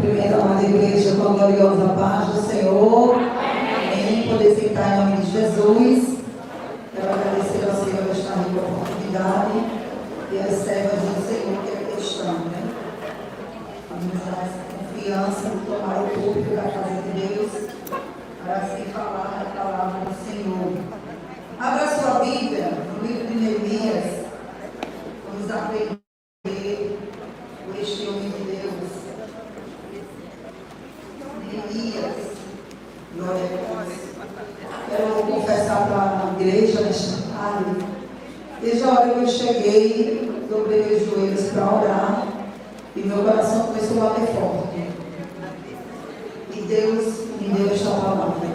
Cumprimento a amada igreja com a gloriosa paz do Senhor. Amém. Poder sentar em nome de Jesus. Quero agradecer ao Senhor por estar aqui com a oportunidade e às servas do Senhor que aqui estão, né? Vamos dar essa confiança de tomar o púlpito da casa de Deus para assim falar a palavra do Senhor. Abra sua Bíblia no livro de Neemias. Vamos aprender com este homem de Deus. Neemias, glória a Deus. Quero confessar para a igreja nesta tarde. Desde a hora que eu cheguei, dobrei meus joelhos para orar e meu coração começou a bater forte. E Deus me deu esta palavra.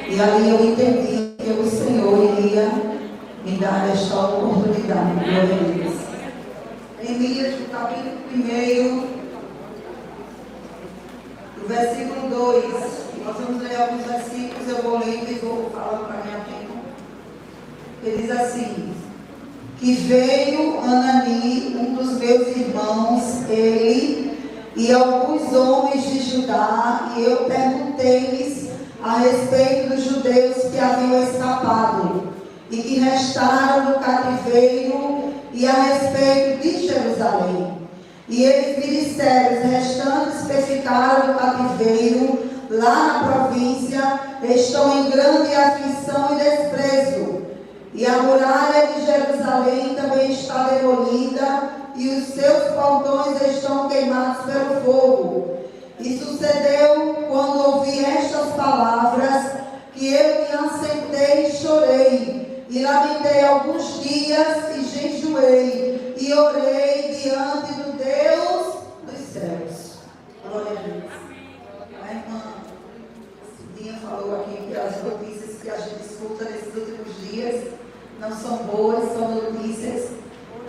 E ali eu entendi que o Senhor iria me dar esta oportunidade. Glória a Deus. Neemias, no capítulo 1, no versículo 2, nós vamos ler alguns versículos, eu vou lendo e vou falando para minha tempo. Ele diz assim: que veio Anani, um dos meus irmãos, ele e alguns homens de Judá, e eu perguntei-lhes a respeito dos judeus que haviam escapado e que restaram no cativeiro, e a respeito de Jerusalém. E eles me disseram: os restantes que ficaram no cativeiro, lá na província, estão em grande aflição e desprezo. E a muralha de Jerusalém também está demolida, e os seus portões estão queimados pelo fogo. E sucedeu, quando ouvi estas palavras, que eu me assentei e chorei, e lamentei alguns dias, e jejuei, e orei diante do Deus dos céus. Glória a Deus. A irmã Cidinha falou aqui que as notícias que a gente escuta nesses últimos dias não são boas, são notícias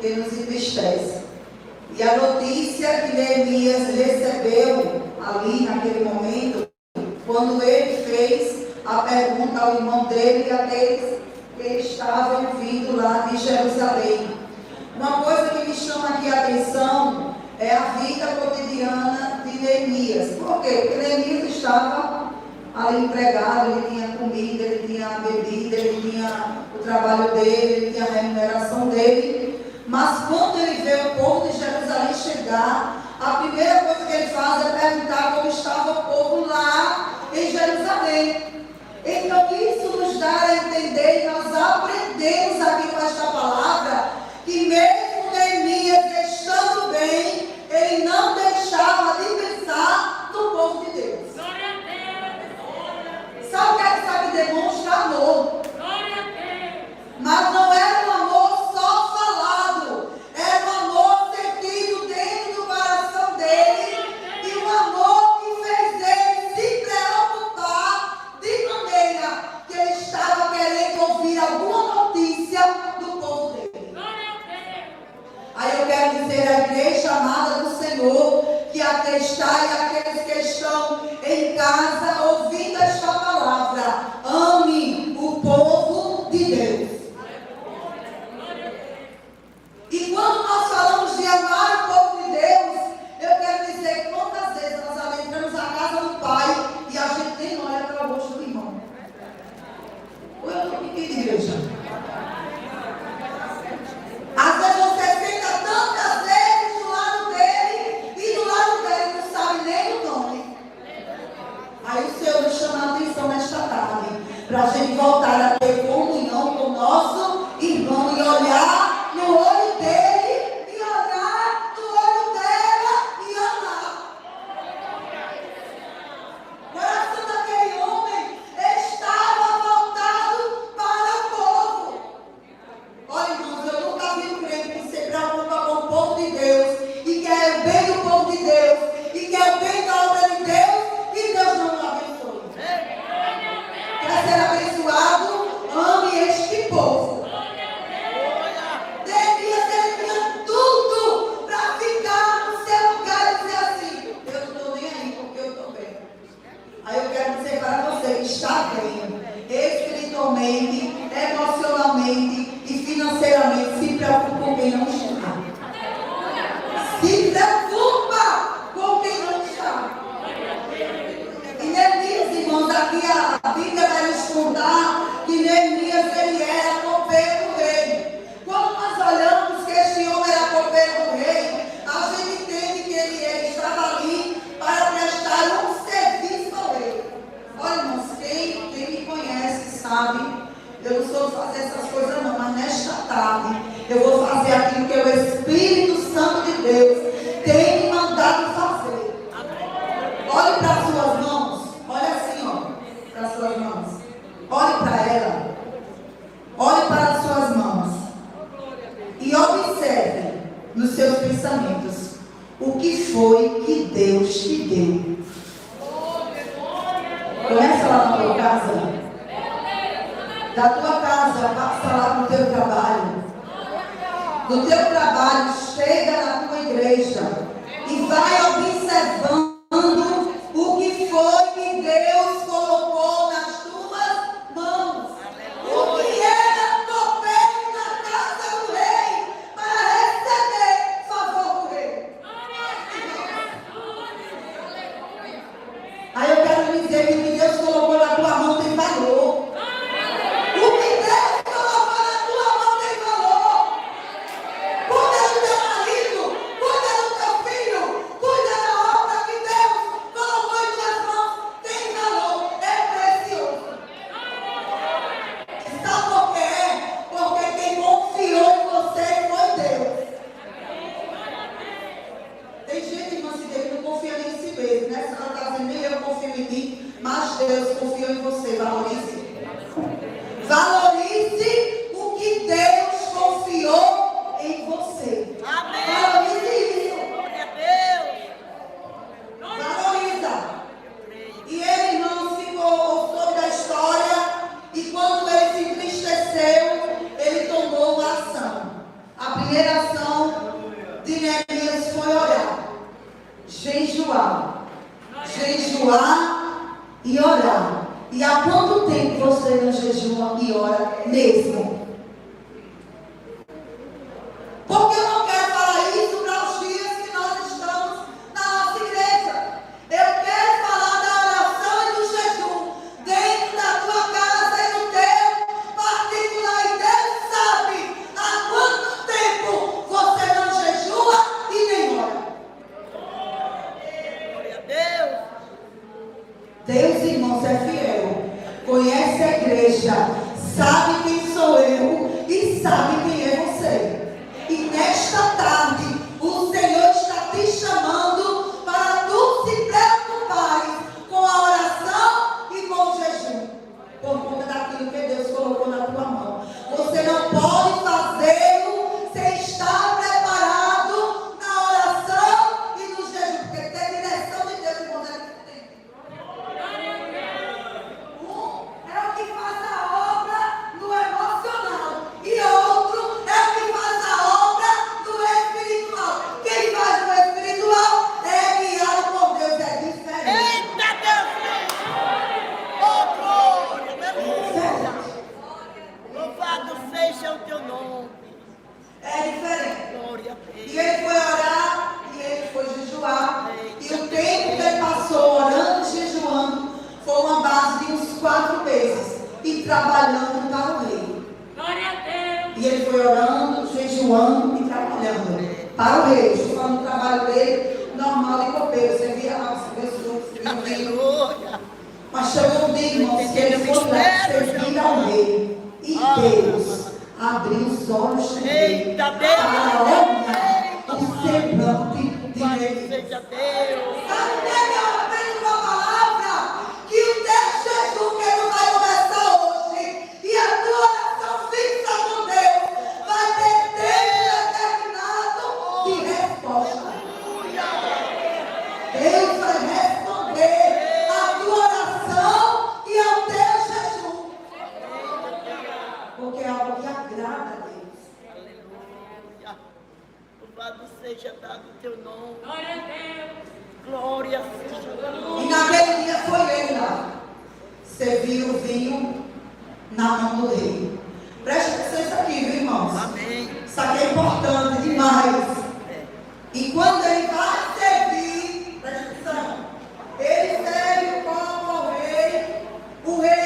que nos entristecem. E a notícia que Neemias recebeu ali naquele momento, quando ele fez a pergunta ao irmão dele e àqueles que estavam vindo lá de Jerusalém. Uma coisa que me chama aqui a atenção é a vida cotidiana de Neemias. Por quê? Porque Neemias estava ali empregado, ele tinha comida, ele tinha bebida, ele tinha o trabalho dele, ele tinha a remuneração dele. Mas quando ele vê o povo de Jerusalém chegar, a primeira coisa que ele faz é perguntar como estava o povo lá em Jerusalém. Então isso nos dá a entender, e nós aprendemos aqui com esta palavra, que mesmo Neemias estando bem, ele não deixava de pensar no povo de Deus. Sabe o que é que demonstra amor? Mas não era um amor só falado, era um amor sentido dentro do coração dele, e um amor que fez ele se preocupar de maneira que ele estava querendo ouvir alguma notícia do povo dele. Aí eu quero dizer à igreja amada do Senhor, que aqui está e aqueles que estão em casa ouvindo esta palavra: ame o povo de Deus. E quando nós falamos de amar o povo de Deus, eu quero dizer que quantas vezes nós adentramos a casa do Pai e a gente nem olha para o rosto do irmão. Ou eu estou pedindo, igreja? Às vezes você senta tantas vezes do lado dele e do lado dele não sabe nem o nome. Aí o Senhor nos chama a atenção nesta tarde, para a gente voltar a ter comunhão com o nosso irmão e olhar no olho dele, e olhar no olho dela e amar. O coração daquele homem estava voltado para o povo. Olha, irmãos, eu nunca vi um crente que se preocupa com o povo de Deus, e quer o bem do povo de Deus, e quer o bem da obra de Deus, e Deus não o abençoe. Quer ser abençoado? Ame este povo. a Bíblia vai nos contar que Neemias, ele era copeiro do rei. Quando nós olhamos que este homem era copeiro do rei, a gente entende que ele estava ali para prestar um serviço ao rei. Olha, irmãos, quem me conhece sabe, eu não sou de fazer essas coisas não, mas nesta tarde eu vou fazer aquilo que o Espírito Santo de Deus tem me mandado fazer. Olhe para as suas mãos, olha assim, ó, para as suas mãos. Olhe para ela, olhe para as suas mãos e observe nos seus pensamentos o que foi que Deus te deu. Começa lá na tua casa. Da tua casa, passa lá no teu trabalho. Do teu trabalho, chega na tua igreja e vai observando o que foi que Deus colocou nas tuas mãos. O que era copeiro na casa do rei para receber favor do rei. Aí eu quero dizer que o que Deus colocou na tua mão tem valor. Mas Deus confiou em você. Valorize. Valorize o que Deus confiou em você. Amém. Valorize isso. Valoriza. E ele não ficou sobre a história. E quando ele se entristeceu, ele tomou uma ação. A primeira ação de Neemias foi orar, jejuar. Jejuar e orar. E há quanto tempo você não jejua e ora mesmo? Porque eu não quero falar isso para os dias que nós estamos na nossa igreja. Eu quero falar da oração e do jejum dentro da tua casa e no teu particular. E Deus sabe há quanto tempo você não jejua e nem ora. Glória a Deus. Deus, irmãos, é fiel. Conhece a igreja, sabe quem sou eu e sabe quem é você. E nesta tarde, o Senhor está te chamando para tu se preocupares com a oração e com o jejum, por conta daquilo que Deus colocou na tua mão. Você não pode fazê-lo sem estar preparado na oração e no jejum, porque tem direção de Deus em você. É o que faz a obra no emocional e outro é o que faz a obra no espiritual. Quem faz no espiritual é guiado por Deus, é diferente. Eita Deus! Oh, glória! Aleluia! Louvado seja o teu nome. É diferente. Glória a Deus. E ele foi orar e ele foi jejuar. E o tempo que ele passou orando e jejuando foi uma base de uns 4 meses e trabalhando para o rei. Glória a Deus. E ele foi orando, jejuando e trabalhando para o rei. Estou falando do trabalho dele normal de copeiro. Você via lá, você vê os frutos, aleluia. Mas chegou um dia, irmãos, que ele foi lá servir ao rei. E Deus abriu os olhos do rei para olhar o semblante de Neemias. Sabe, eu aprendo uma palavra que o teu jejum que ele vai começar hoje e a tua oração fixa com Deus vai ter tempo determinado de resposta. Deus vai responder a tua oração e ao teu jejum, porque é algo que agrada a Deus. Aleluia. Louvado seja dado o teu nome. Glória a Deus. Glória seja dado. E naquele dia foi ele lá servir o vinho na mão do rei. Preste atenção nisso aqui, viu, irmãos? Amém. Isso aqui é importante demais. E quando ele vai servir, preste atenção, ele serve o copo ao rei, o rei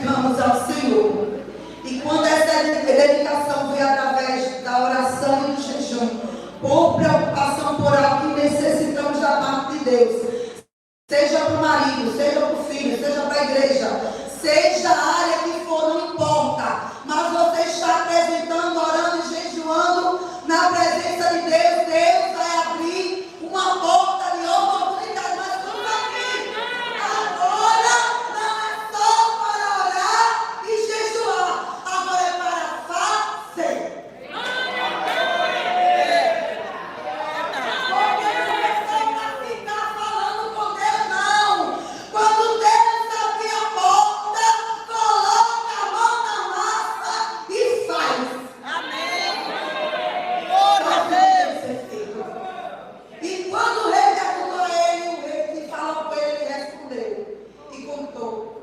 dedicamos ao Senhor. E quando essa dedicação veio através da oração e do jejum, por preocupação por algo que necessitamos da parte de Deus, seja para o marido, seja para o filho, seja para a igreja, seja a área que for, não importa, mas você está apresentando, orando e jejuando na presença de Deus, Deus vai abrir uma porta de oportunidade. Mas tudo aqui, agora não é só para orar e jejuar, agora é para fazer.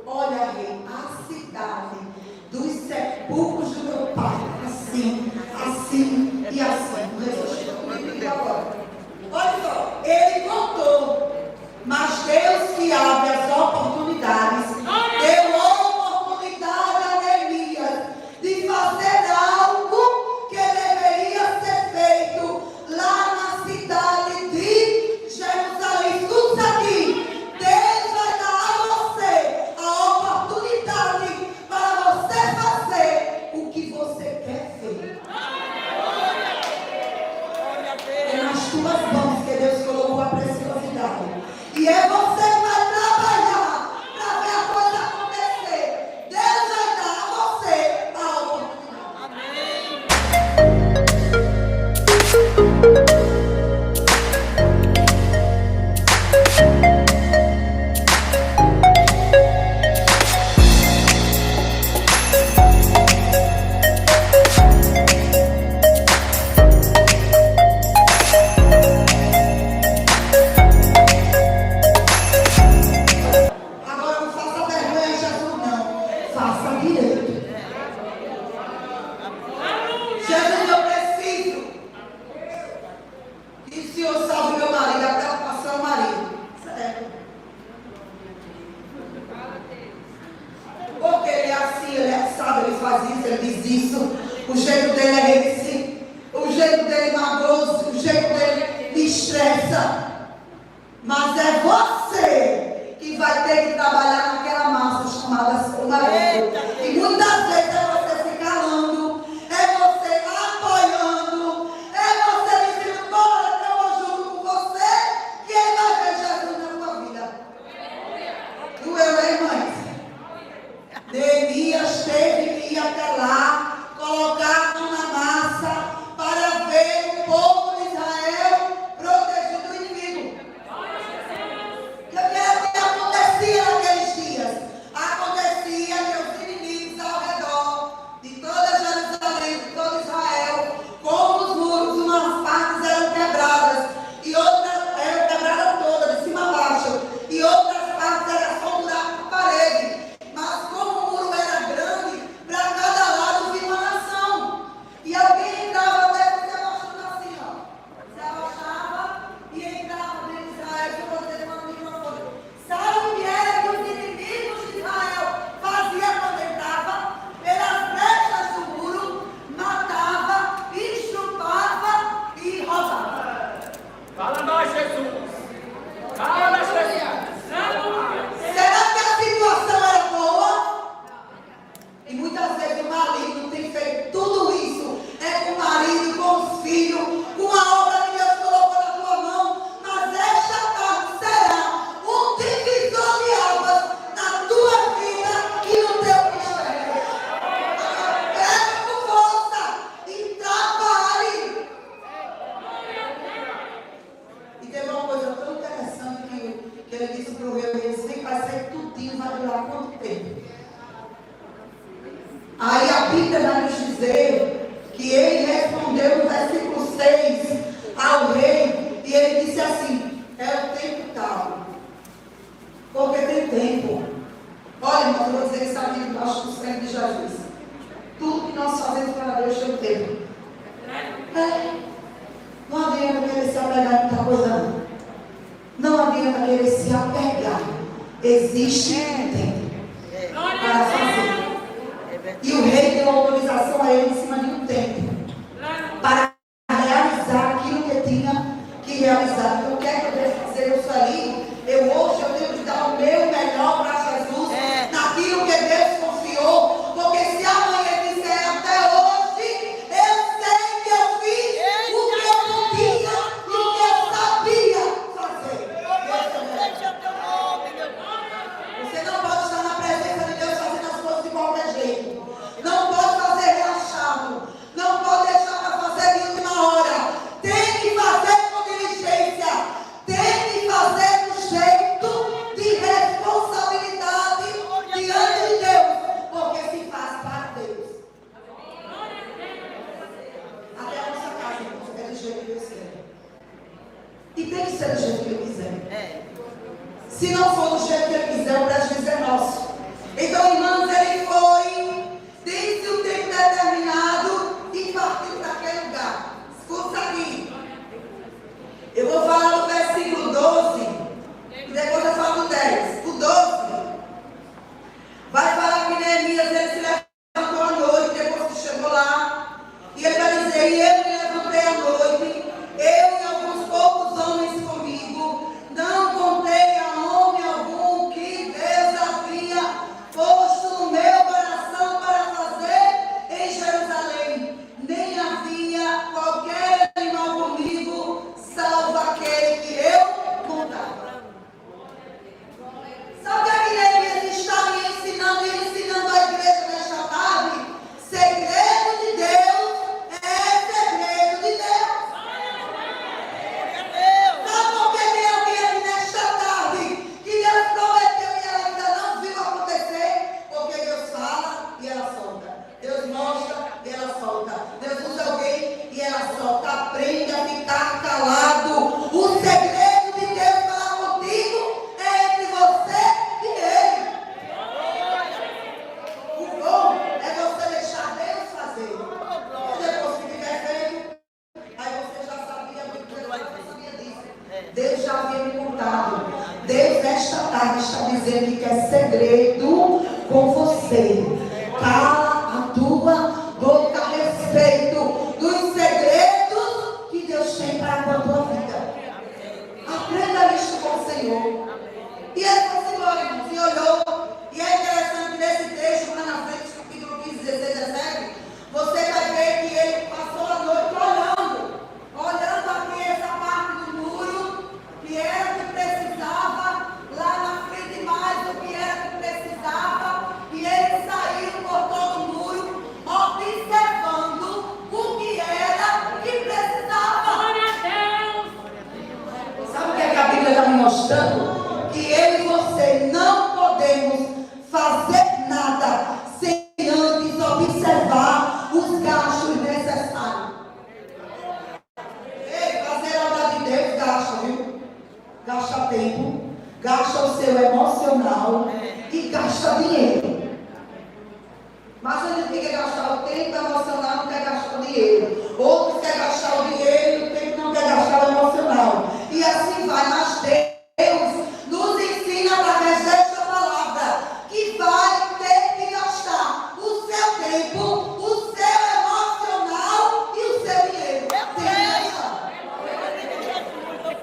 Olha, rei, a cidade dos sepulcros do meu pai, assim, assim e assim. O rei chegou comigo agora. Olha só, ele contou, mas Deus que abre as oportunidades, deu oportunidade a Neemias de fazer algo que deveria ser feito lá na cidade de Jerusalém. Tudo isso aqui, Deus vai dar a você a oportunidade para você fazer o que você quer ver. É nas tuas mãos que Deus colocou a preciosidade. E é você que vai trabalhar para ver a coisa acontecer. Deus vai dar a você a oportunidade. Agora não faça vergonha de Jesus, não. Faça direito. Jesus, eu preciso que o Senhor salve meu marido, a preocupação do marido. Certo. Porque ele é assim, ele é assado, ele faz isso, ele diz isso. O jeito dele é esse. O jeito dele é magoso, o jeito dele me estressa. Mas é você que vai ter que trabalhar naquela massa chamada seu marido. E muitas vezes é você se calando, é você apoiando, é você dizendo, bora que eu ajudo com você, que ele vai ver Jesus na tua vida. Doeu, hein, mãe? Neemias teve que ir até lá, colocar a mão na massa para ver o povo de Israel protegido do inimigo. O que acontecia naqueles dias? Acontecia que os inimigos ao redor de toda Jerusalém, de todo Israel, como os muros, umas partes eram quebradas e outras eram quebradas todas, de cima a baixo, e outras partes eram só um buraco na parede. Mas como o muro era grande, para cada lado vinha uma nação. E alguém entrava dentro se abaixando assim, ó. Se abaixava e entrava dentro de Israel, que você falando no microfone. Sabe o que era que os inimigos de Israel faziam quando entrava? Pelas brechas do muro, matava, estrupava e roubava. Fala mais, Jesus. Fala, Jesus. Será que a situação era boa? E muitas vezes o marido tem feito tudo isso. É com o marido, com os filhos, com a obra que Deus colocou na tua mão. Mas esta tarde será um divisor de águas na tua vida e no teu ministério. Pega com força e trabalhe. E teve uma coisa tão interessante que ele disse para o rei, ele disse, vai ser tudinho, vai durar quanto tempo? Aí a Bíblia vai nos dizer que ele respondeu no versículo 6 ao rei, e ele disse assim, é o tempo tal, porque tem tempo. Olha, irmão, eu vou dizer que está aqui debaixo do sangue de Jesus. Tudo que nós fazemos para Deus tem tempo. Não adianta querer se apegar em muita coisa, não. Não adianta querer se apegar. Existe um tempo para fazer. E o rei deu autorização a ele em cima de um templo para realizar aquilo que tinha que realizar. Então, o que é que eu devo fazer? Eu saí. Hoje eu tenho que dar o meu melhor para Jesus, naquilo que Deus confiou. Porque se amanhã ele disser até hoje, eu sei que eu fiz o que eu podia e o que eu sabia fazer. Você não pode estar na presença de Deus fazendo as coisas de qualquer jeito. Não pode fazer relaxado. Não pode deixar para fazer de última hora. Tem que fazer com diligência. Tem que fazer do jeito de responsabilidade diante de Deus. Porque se faz para Deus. Até a nossa casa é do jeito que Deus quer. E tem que ser do jeito que Ele quiser. Se não for do jeito que Ele quiser, o prejuízo é nosso. Então, irmãos, ele foi, disse o tempo determinado e partiu para aquele lugar. Escuta aqui. Eu vou falar do versículo 12, e depois eu falo do 10. O 12 vai falar que Neemias ele se levantou à noite, depois que chegou lá, e ele vai dizer: e eu me levantei à noite, eu e alguns poucos homens comigo, não contei a homem algum que Deus havia posto no meu coração para fazer em Jerusalém, nem havia qualquer animal comigo, salvo aquele que eu montava. Sabe o que Neemias está me ensinando e ensinando a igreja nesta tarde? Segredo de Deus é segredo de Deus. Sabe por que tem alguém aqui nesta tarde que Deus prometeu e ela ainda não viu acontecer? Porque Deus fala e ela solta. Deus mostra e ela solta. Deus usa alguém e ela solta. Aprenda a ficar calado. O segredo de Deus falar contigo é entre você e Ele. O bom é você deixar Deus fazer. E depois que tiver feito, aí você já sabia muito bem, você sabia disso. Deus já havia me contado. Deus nesta tarde está dizendo que quer segredo com você. Cala a tua boca a respeito dos segredos que Deus tem para a tua vida. Aprenda isso com o Senhor. E ele foi embora, irmãos, e olhou. E é interessante nesse trecho, lá na frente, capítulo 15, 16, 17, você vai ver que ele passou a noite olhando aqui essa parte do muro, que era o que precisava, lá na frente mais do que era o que precisava, e ele saiu por todo o muro, observando o que era que precisava. Glória a Deus. Sabe o que é que a Bíblia está me mostrando? Que eu e você não podemos fazer nada sem antes observar os gastos necessários. Ei, fazer a obra de Deus gasta, viu? Gasta tempo, gasta o seu emocional e gasta dinheiro. Mas a gente quer gastar o tempo, o emocional não quer gastar o dinheiro. Outros querem gastar o dinheiro e o tempo não quer gastar o emocional. E assim vai, mas Deus nos ensina através desta palavra que vai ter que gastar o seu tempo, o seu emocional e o seu dinheiro. Tem que gastar.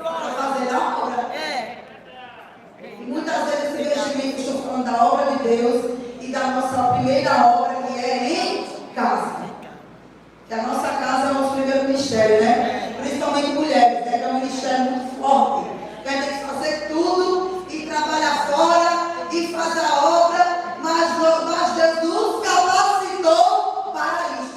Para fazer a obra. E muitas vezes esse investimento, estou falando da obra de Deus e da nossa primeira obra, que é em casa. Que a nossa casa é o nosso primeiro ministério, né? Principalmente mulheres, né? Que é um ministério muito forte. Que a gente tem que fazer tudo e trabalhar fora e fazer a obra, mas Deus nos capacitou para isso.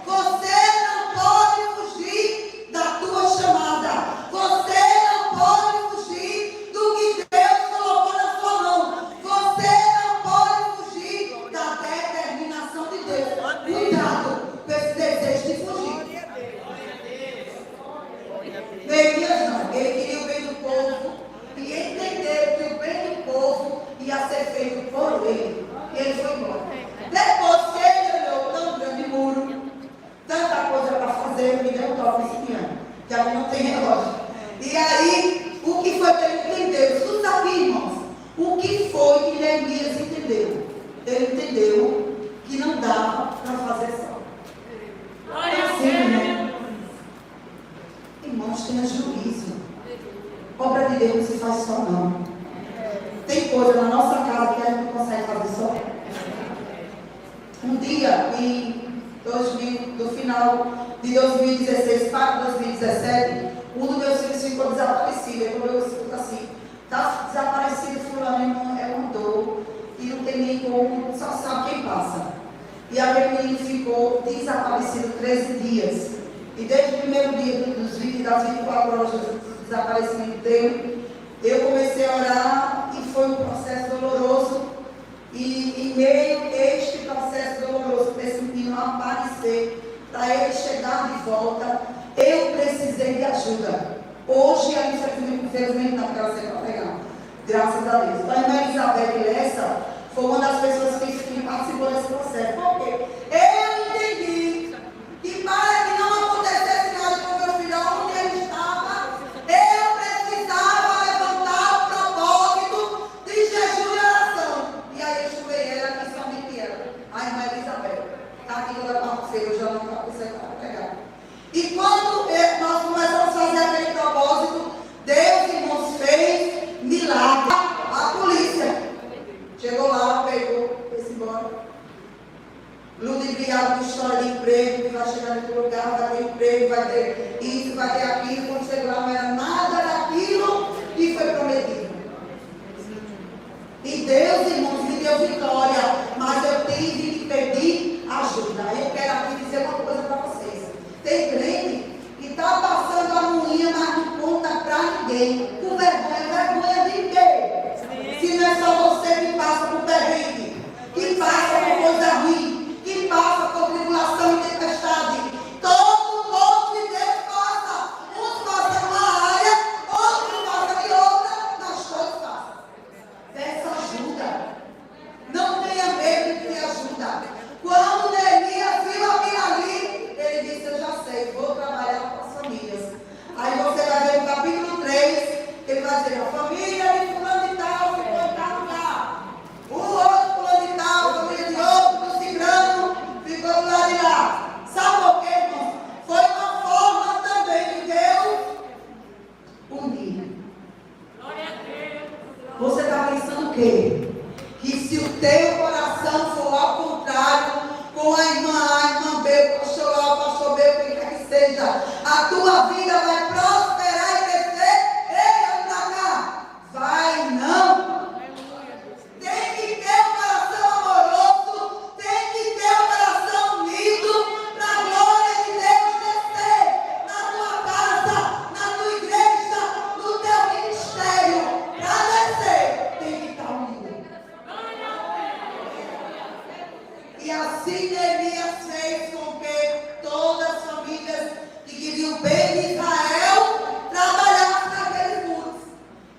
Você não pode fugir da tua chamada. Você não pode fugir do que Deus colocou na sua mão. Você não pode fugir da determinação de Deus. Cuidado com esse desejo de fugir. Neemias não, ele queria o bem do povo e entender que o bem do povo ia ser feito por ele. E ele foi embora. Depois que ele olhou tão grande muro, tanta coisa para fazer, me deu um toque esse piano, que ali não tem relógio. E aí, o que foi que ele entendeu? Escuta aqui, irmãos. O que foi que Neemias entendeu? Ele entendeu dava para fazer só. Glória a Assim, né? Deus. Irmãos, tenha juízo. Obra de Deus não se faz só, não. Tem coisa na nossa casa que a gente não consegue fazer só. Um dia, no final de 2016 para 2017, um dos meus filhos ficou desaparecido. Eu escuto assim, está desaparecido fulano, é uma dor, e não tem nem como, só sabe quem passa. E aquele menino ficou desaparecido 13 dias. E desde o primeiro dia das 24 horas do desaparecimento dele, eu comecei a orar e foi um processo doloroso. E em meio a este processo doloroso, desse menino aparecer, para ele chegar de volta, eu precisei de ajuda. Hoje, a infelizmente não, porque ela sempre vai pegar. Graças a Deus. A irmã Elizabeth Lessa foi uma das pessoas que participou desse processo. Por quê? Eu entendi que para que não acontecesse nada com meu filho, onde ele estava, eu precisava levantar o propósito de jejum e oração. E aí eu chamei ela, que somente ela, a irmã Elizabeth. Está aqui toda quarta-feira, eu já não está conseguindo pegar. E quando nós começamos a fazer aquele propósito, Deus, irmãos, fez milagre. A polícia chegou lá, pegou, foi embora. Ludibriado de história de emprego, que vai chegar em outro lugar, vai ter emprego, vai ter isso, vai ter aquilo. Quando chegou lá, não era nada daquilo que foi prometido. E Deus, irmãos, me deu vitória, mas eu tive que pedir ajuda. Eu quero aqui dizer uma coisa para vocês. Tem crente que está passando a moinha, mas não conta para ninguém. Com vergonha de quê? Se não é só você que passa por perrengue, que passa por coisa ruim, que passa por tribulação e tempestade. Todo povo de Deus passa. Uns passam numa área, outros passam de outra, mas todos passam. Peça ajuda. Não tenha medo de pedir ajuda. Quando Neemias viu aquilo ali, ele disse, eu já sei, vou trabalhar com as famílias. Aí você vai ver no capítulo 3, ele vai dizer, a família de fulano de tal ficou em tal lugar. O outro fulano de tal, a família de outro, do Cigrano, ficou do lado de lá. Sabe por quê, irmão? Foi uma forma também de Deus unir. Glória a Deus. Você está pensando o quê? Que se o teu coração for ao contrário, com a irmã B, o pastor A, o pastor B, o que quer que seja, a tua vida vai prosperar e crescer. Ei, olha pra cá. Vai não. Tem que ter um coração amoroso, tem que ter um coração unido, para a glória de Deus descer na tua casa, na tua igreja, no teu ministério. Para descer, tem que estar unido. E assim Neemias fez com que todas as famílias que queriam bem de Israel trabalhassem naqueles muros.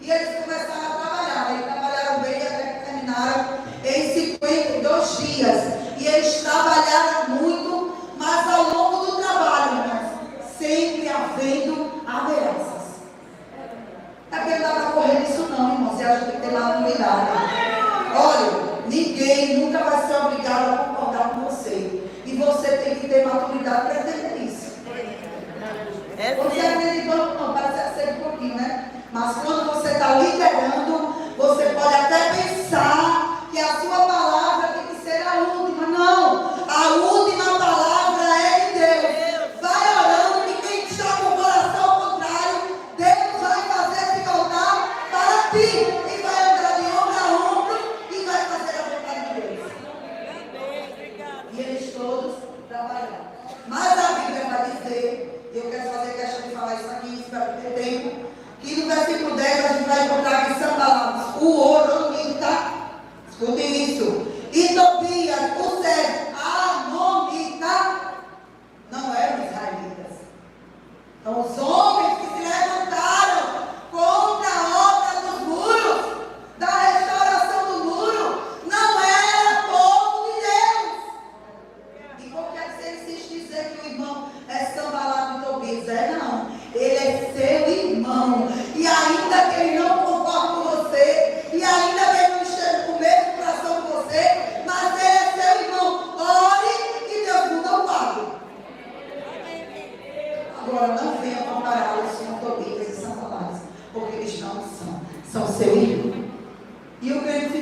E eles começaram a trabalhar. Eles trabalharam bem até que terminaram em 52 dias. E eles trabalharam muito, mas ao longo do trabalho, sempre havendo ameaças. É porque não dá para correr disso não, irmãos. E a gente tem que ter maturidade. Olha, ninguém nunca vai ser obrigado a concordar com você. E você tem que ter maturidade para entender isso. Você acreditou? Não, parece ser um pouquinho, né? Mas quando você está liderando, você pode até pensar que a sua palavra tem que ser a última. Não! A última palavra é de Deus. Vai orando que quem está com o coração ao contrário, Deus vai fazer se voltar para ti. E vai andar de ombro a ombro e vai fazer a vontade de Deus. E eles todos trabalharam. Mas a Bíblia vai dizer, eu quero fazer questão de falar isso aqui, espero ter tempo, que no versículo 10 a gente vai encontrar aqui Sanballat, o Horonita, escute isso, e Tobias, o Amonita, não eram israelitas. Então os homens que se levantaram contra a obra dos muros, da restauração do muro, não era povo de Deus. E qualquer que você insiste em dizer que o irmão é Sanballat e Tobias, não. Ele é seu irmão. E ainda que ele não concorda com você, e ainda que ele não esteja com o mesmo coração que você, mas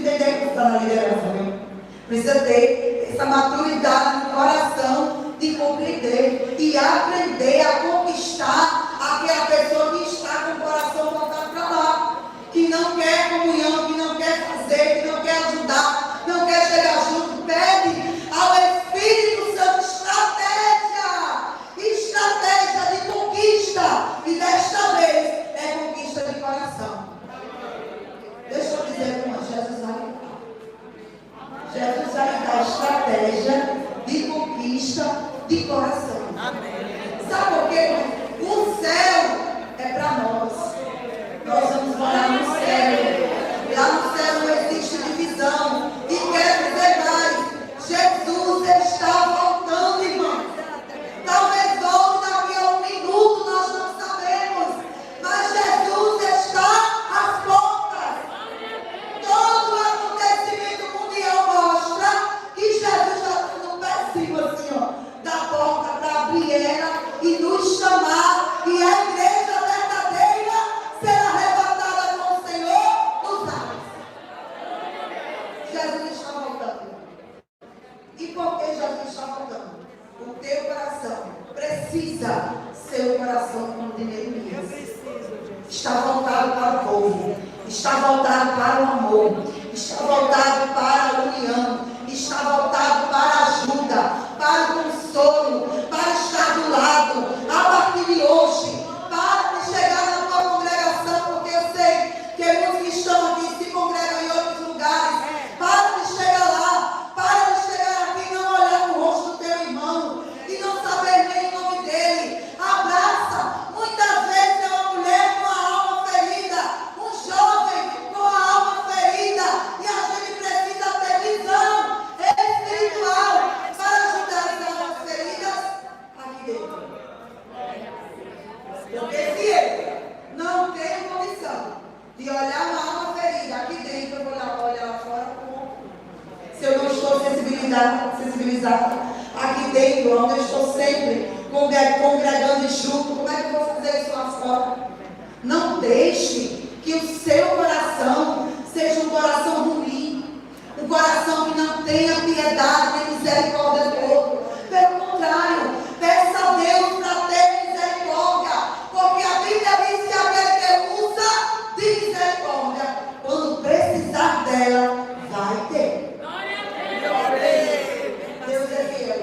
entender que está na liderança, viu? Precisa ter essa maturidade no coração de compreender e aprender a conquistar aquela pessoa que está com o coração voltado para lá, que não quer comunhão, que não quer fazer, que não quer ajudar, não quer chegar junto. Pede ao Espírito Santo estratégia de conquista, e desta vez é conquista de coração. Deixa eu dizer uma, Jesus vai lhe dar. Jesus vai lhe dar estratégia de conquista de coração. Sabe por quê? O céu é para nós. Nós vamos morar no céu. Lá no céu não existe divisão. E quero dizer mais, Jesus está voltando, irmão. Talvez volte daqui a um minuto, nós não sabemos. Mas Jesus está às portas. Todo o acontecimento mundial mostra que Jesus está no pezinho assim, ó, da porta para abrir ela e nos chamar. E a igreja verdadeira será arrebatada com o Senhor nos ares. Jesus está voltando. E por que Jesus está voltando? O teu coração precisa ser o coração como de Neemias. Está voltado para o povo, está voltado para o amor, está voltado para a união, está voltado para a ajuda, para o consolo, para estar do lado. A partir de hoje, para de chegar na tua congregação, porque eu sei que muitos que estão aqui se congregam em outros lugares. Para de chegar lá, para de chegar aqui e não olhar no rosto do teu irmão e não saber nem o nome dele. Abraça. Muitas vezes é uma mulher com a alma ferida, um jovem com a alma ferida, e a gente precisa ter visão espiritual para ajudar as almas feridas aqui dentro. Porque se eu não tenho condição de olhar uma alma ferida aqui dentro, eu vou olhar lá fora como. Se eu não estou sensibilizada aqui dentro, onde eu estou sempre congregando junto, como é que eu vou fazer isso lá fora? Não deixe que o seu coração seja um coração ruim, um coração que não tenha piedade nem misericórdia do outro. Pelo contrário, peça a Deus para ter misericórdia, porque a Bíblia diz que aquele que usa de misericórdia, quando precisar dela, vai ter. Deus é fiel.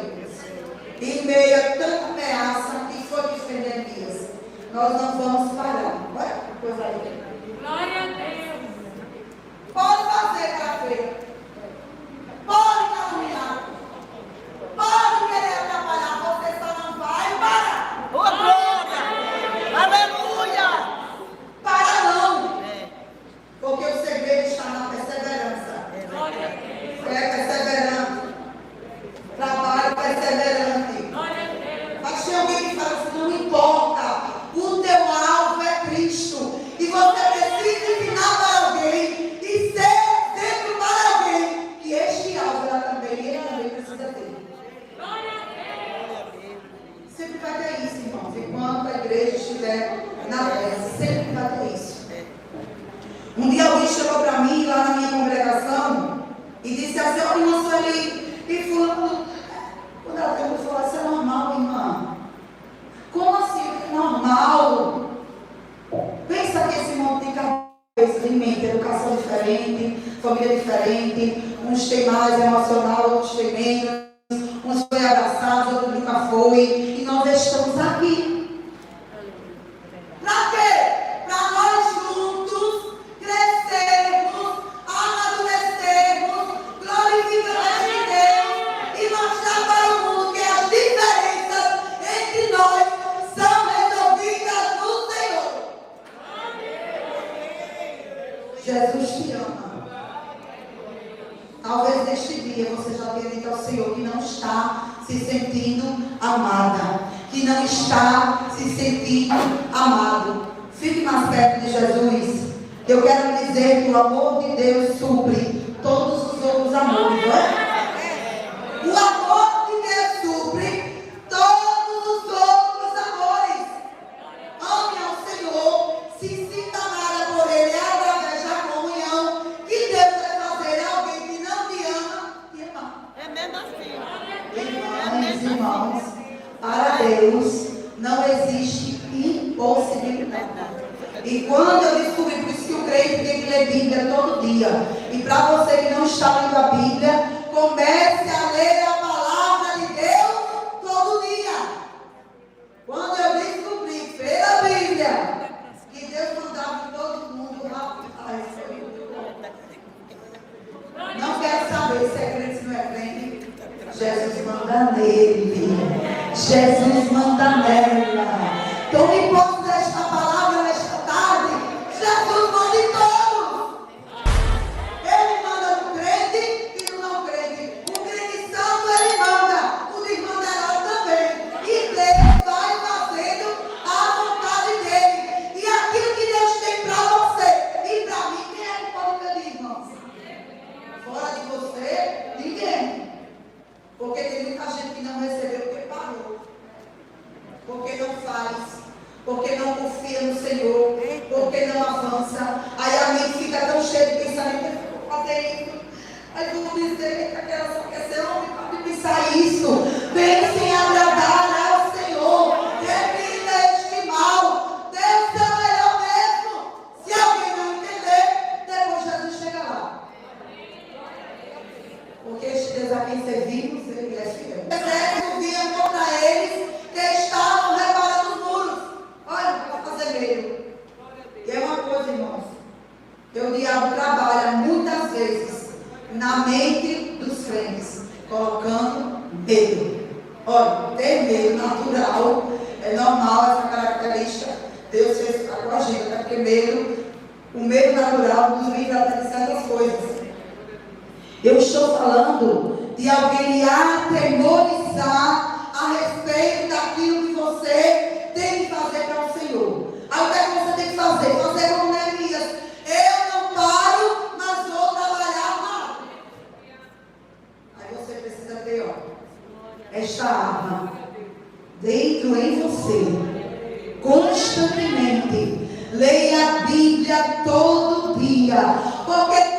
Em meio a tanta ameaça que foi defender Elias, nós não vamos parar. Olha que coisa aí. Glória a Deus. Pode fazer café. Pode caminhar. Pode querer atrapalhar. Você só não vai parar. Oh, glória! Aleluia! Para não. Porque o segredo está na perseverança. Glória a Deus. É perseverante. Trabalho perseverante. Glória a Deus. Mas tem alguém que fala assim, não importa. O teu alvo é Cristo. E você precisa ensinar para alguém e ser exemplo para alguém que este alvo ele também precisa ter. Glória a Deus. Sempre vai ter isso, irmãos. Enquanto a igreja estiver na terra, sempre vai ter isso. Um dia alguém chegou para mim lá na minha congregação e disse assim, olha, irmã Sueli, e fulano, quando ela perguntou, falou, isso é normal, irmã? Como assim? Normal? Pensa que esse monte de cabeça de mente, educação diferente, família diferente, uns têm mais emocional, outros têm menos, uns foi abraçados, outros nunca foi, e nós estamos aqui. Para quê? Para nós juntos crescermos, amadurecermos, glorificarmos a Deus e mostrar para o mundo que as diferenças entre nós são resolvidas no Senhor. Jesus te ama. Talvez neste dia você já tenha dito ao Senhor que não está se sentindo amada, que não está se sentindo amado. Fique mais perto de Jesus. Eu quero lhe dizer que o amor de Deus supre todos os outros amores, não é? O amor de Deus supre todos os outros amores. Ame ao Senhor, se sinta amada por Ele, é através da comunhão que Deus vai fazer dia. E para você que não está lendo a Bíblia, comece a ler a palavra de Deus todo dia. Quando eu descobri pela Bíblia que Deus mandava em todo mundo, rapaz, foi muito bom. Não quero saber se é crente, se não é crente. Jesus manda nele. Jesus manda nela. Tome posse desta palavra nesta tarde. Jesus manda em todos. Ele manda no crente e no não crente. O crente santo ele manda. O desmantelado também. E Deus vai fazendo a vontade dele. E aquilo que Deus tem para você e para mim, quem é que pode pedir, irmãos? Fora de você, ninguém. Porque tem muita gente que não recebeu porque parou. Porque não faz. Porque não confia no Senhor. Porque não avança. Aí a mente fica tão cheia de pensamento. Eu vou fazer isso. Aí vou dizer que aquela só quer ser homem para pensar isso. Pense em agradar ao Senhor. Repita este mal. Deus é o melhor mesmo. Se alguém não entender, depois Jesus chega lá. Porque este Deus a quem servimos, ele é fiel. O exército vinha contra eles que estavam reparando os muros. Olha, para fazer medo. E é uma coisa, irmãos, que o diabo trabalha muitas vezes na mente dos crentes, colocando medo. Olha, ter medo natural, é normal essa característica. Deus fez com a gente, né? Porque medo, o medo natural nos livra de certas coisas. Eu estou falando de alguém lhe atemorizar a respeito daquilo que você tem que fazer para o Senhor. Aí o que é que você tem que fazer? Fazer como Neemias. Eu não paro, mas vou trabalhar mais. Aí você precisa ter, ó, esta arma dentro em você. Constantemente. Leia a Bíblia todo dia. Porque